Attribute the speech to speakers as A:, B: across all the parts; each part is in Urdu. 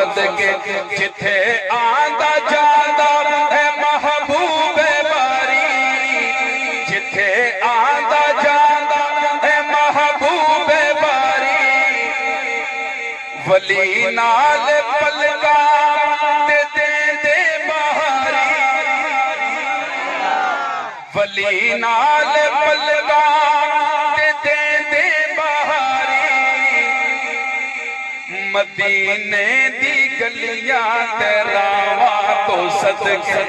A: صدقے جتھے آندا جاندا ہے محبوب باری جتھے آندا جاندا ہے محبوب باری ولی نال پلکا دے دے بہاری ولی نال پلکا دے دے بہاری مدینے دی گلیاں تے راواں تو صدقے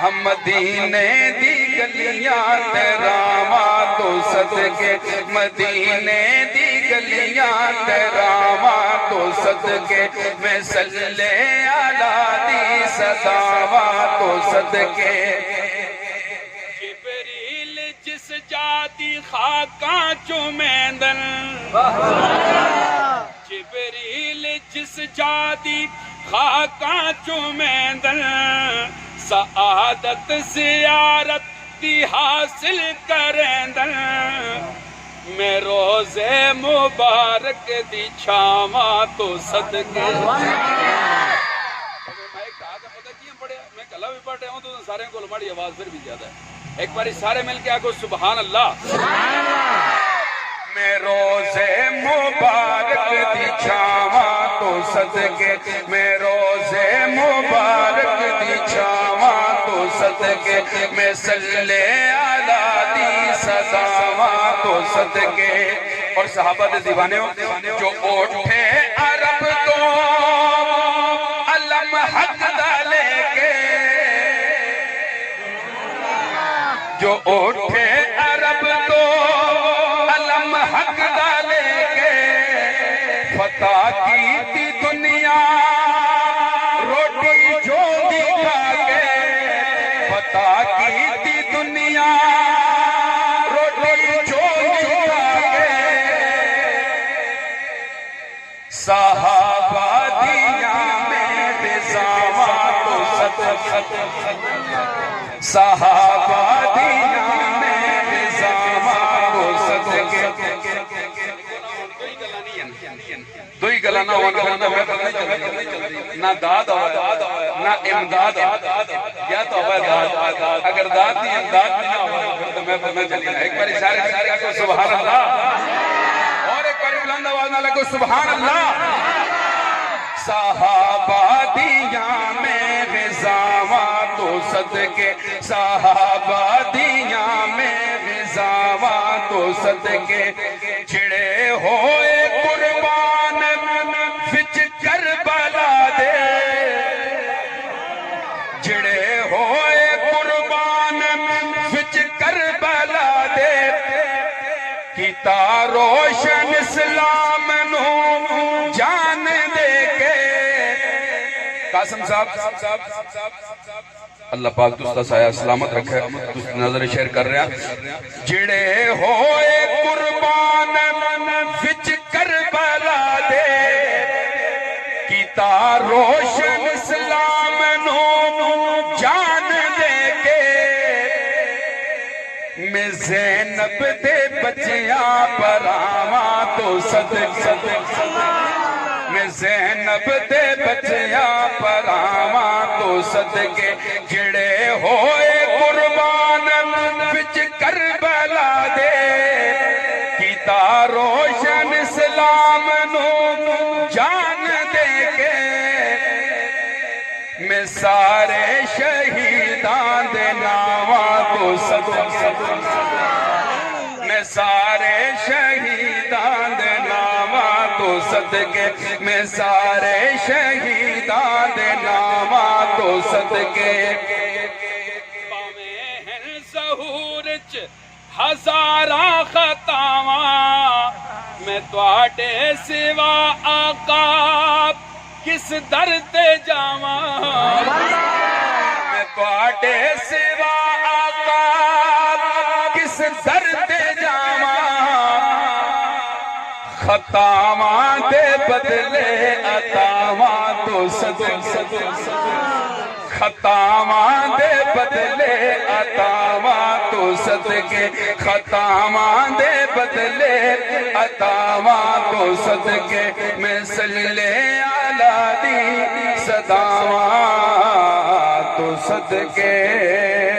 A: ہم مدینے دی گلیاں تے راواں تو صدقے مدینے دی گلیاں تے راواں تو صدقے میں صلی علی دی صداواں تو صدقے جبریل جس جاتی خاکاں چومیندن جبریل جس جاتی خاکاں چومیندن سعادت زیارت دی حاصل کریندن میں روزے مبارک دی چھاواں تو صدقے میں کلا بھی پڑھ رہا ہوں تو سارے کو ہماری آواز پھر بھی زیادہ ہے ایک باری سارے مل کے آگو سبحان اللہ میں روزے مبارک دی چھاواں تو صدقے میں روزے مبارک دی چھاواں تو صدقے میں صلی علی دی صداواں تو صدقے اور صحابہ دے دیوانے جو اٹھے عرب تو علم حق دا لے کے جو اٹھے عرب تو علم حق دا لے کے فتح کی تھی دنیا روٹی جو دکھا کے فتح کی تھی دنیا روٹی جو دکھا کے صحابہ دیاں میں رضاواں تو صدقے صحابہ دیاں میں رضاواں تو صدقے دوئی گلہ نہ نہ داد نہ امداد یا تو داد اگر داد نہیں امداد نہیں ہوا تو میں پتہ چلی ایک باری سارے کو سبحان اللہ اور ایک باری بلند آواز نہ لگو سبحان اللہ صحابہ دیاں میں رضاواں تو صدقے صحابہ دیاں میں رضاواں تو صدقے چڑے ہوئے قربان وچ کربلا دے جڑے ہوئے قربان وچ کربلا دے کیتا روشن اسلام نو جان دے کے قاسم صاحب اللہ پاک دوستا سایہ سلامت رکھے دوستی نظر شیئر کر رہے ہیں جڑے ہوئے قربان وچ کربلا دے کیتا روشن اسلام نو جان دے کے میں زینب دے بچیاں پراواں تو صدقے میں زینب دے بچیاں پراواں تو صدقے جڑے ہوئے قربان وچ کربلا دے کیتا روشن اسلام نو جان دے کے میں سارے شہیدان دے ناواں تو صدقے میں سارے شہیدان دے ناواں تو صدقے میں سارے شہیدان دے ناواں تو صدقے باویں ظہور چ ہزاراں خطاواں میں تواڈے سوا آقا کس در تے جاواں میں تواڈے سوا آقا کس در تے جاواں خطاواں دے بدلے عطاواں تو صدقے خطاواں دے بدلے عطاواں تو صدقے خطاواں دے بدلے عطاواں تو صدقے میں صلی علی دی صداواں تو صدقے